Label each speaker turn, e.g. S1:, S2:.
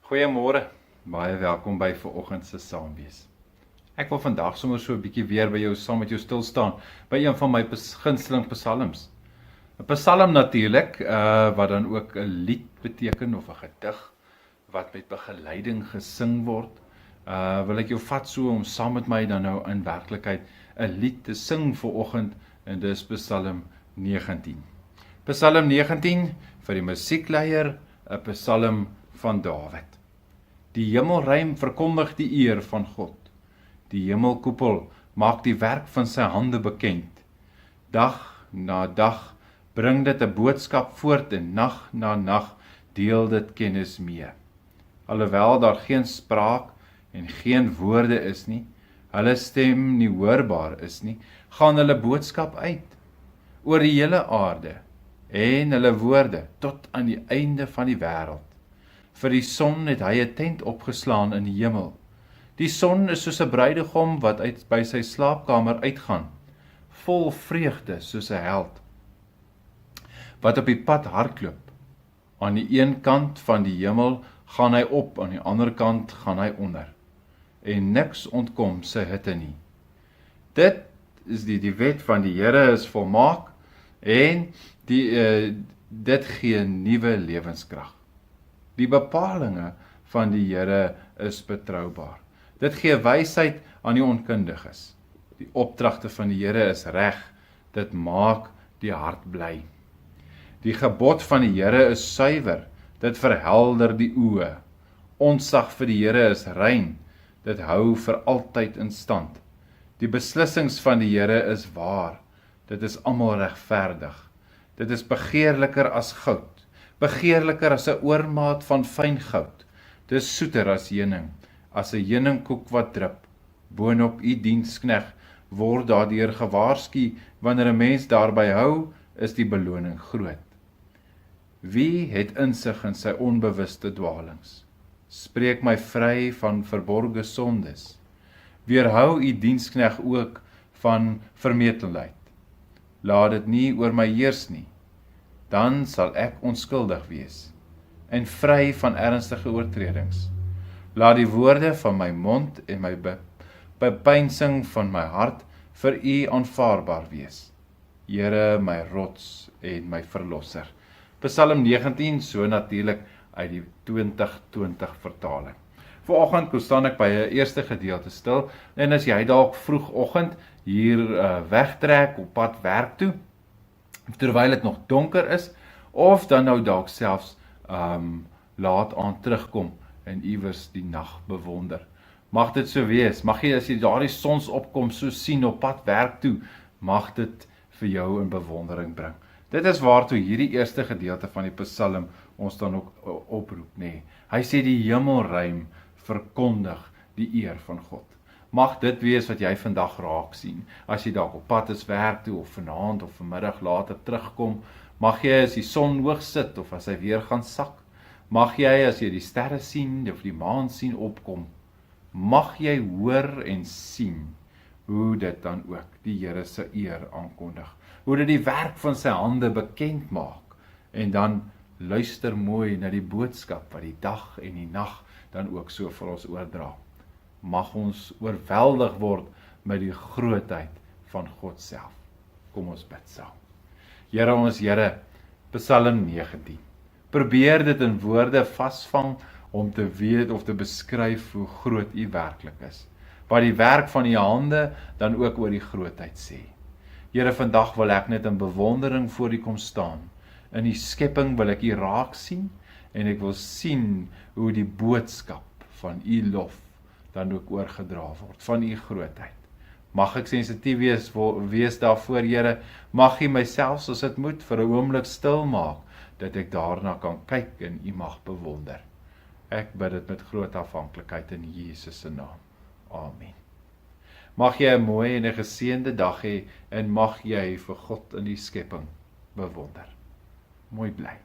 S1: Goeiemôre, baie welkom by vanoggend se Saamwees. Ek wil vandag sommer so 'n bietjie weer by jou saam met jou stil staan by een van my gunsteling psalms. 'n Psalm natuurlik, wat dan ook 'n lied beteken of 'n gedig wat met begeleiding gesing word. Wil ek jou vat so om saam met my dan nou in werklikheid 'n lied te sing vanoggend en dis Psalm 19. Psalm 19 vir die musiekleier, 'n psalm van Dawid. Die hemelruim verkondig die eer van God. Die hemelkoepel maak die werk van sy hande bekend. Dag na dag bring dit 'n boodskap voort en nag na nag deel dit kennis mee. Alhoewel daar geen spraak en geen woorde is nie, hulle stem nie hoorbaar is nie, gaan hulle boodskap uit oor die hele aarde en hulle woorde tot aan die einde van die wêreld. Vir die son het hy 'n tent opgeslaan in die hemel. Die son is soos 'n bruidegom wat by sy slaapkamer uitgaan, vol vreugde soos 'n held wat op die pad hardloop. Aan die een kant van die hemel gaan hy op, aan die ander kant gaan hy onder. En niks ontkom sy hitte nie. Dit is die wet van die Here is volmaak en dit gee nuwe lewenskrag. Die bepalinge van die Here is betroubaar. Dit gee wysheid aan die onkundiges. Die opdragte van die Here is reg. Dit maak die hart bly. Die gebod van die Here is suiwer. Dit verhelder die oë. Ontzag vir die Here is rein. Dit hou vir altyd in stand. Die beslissings van die Here is waar. Dit is almal regverdig. Dit is begeerliker as goud. Begeerliker as 'n oormaat van fyn goud. Dis soeter as heuning, as 'n heuningkoek wat drup. Boonop u dienskneg word daardeur gewaarsku, wanneer 'n mens daarby hou, is die beloning groot. Wie het insig in sy onbewuste dwaalings? Spreek my vry van verborgde sondes. Weerhou u dienskneg ook van vermetelheid. Laat dit nie oor my heers nie. Dan sal ek onskuldig wees en vry van ernstige oortredings. Laat die woorde van my mond en my bepeinsing van my hart vir u aanvaarbaar wees. Here, my rots en my verlosser. Psalm 19, so natuurlik uit die 2020 vertaling. Vanoggend staan ek by 'n eerste gedeelte stil en as jy dalk vroegoggend hier wegtrek op pad werk toe, terwyl dit nog donker is, of dan nou dalk selfs laat aan terugkom en iewers die nag bewonder. Mag dit so wees, mag jy as jy daardie sonsopkom so sien op pad werk toe, mag dit vir jou in bewondering bring. Dit is waartoe hierdie eerste gedeelte van die Psalm ons dan ook oproep, nê. Hy sê die hemelruim verkondig die eer van God. Mag dit wees wat jy vandag raak sien, as jy dalk op pad is werk toe, of vanaand of vanmiddag later terugkom, mag jy as die son hoog sit, of as hy weer gaan sak, mag jy as jy die sterre sien, of die maan sien opkom, mag jy hoor en sien, hoe dit dan ook die Here se eer aankondig, hoe dit die werk van sy hande bekend maak, en dan luister mooi na die boodskap, wat die dag en die nag dan ook so vir ons oordra. Mag ons oorweldig word met die grootheid van God self. Kom ons bid saam. Here ons Here, Psalm 19. Probeer dit in woorde vasvang om te weet of te beskryf hoe groot U werklik is. Wat die werk van U hande dan ook oor die grootheid sê. Here, vandag wil ek net in bewondering voor U kom staan. In die skepping wil ek U raak sien en ek wil sien hoe die boodskap van U lof dan ook oorgedra word, van U grootheid. Mag ek sensitief wees daarvoor, Here, mag U myself soos dit moet vir 'n oomblik stil maak, dat ek daarna kan kyk en U mag bewonder. Ek bid dit met groot afhanklikheid in Jesus se naam. Amen. Mag jy 'n mooi en 'n geseënde dag hê en mag jy vir God in die skepping bewonder. Mooi bly.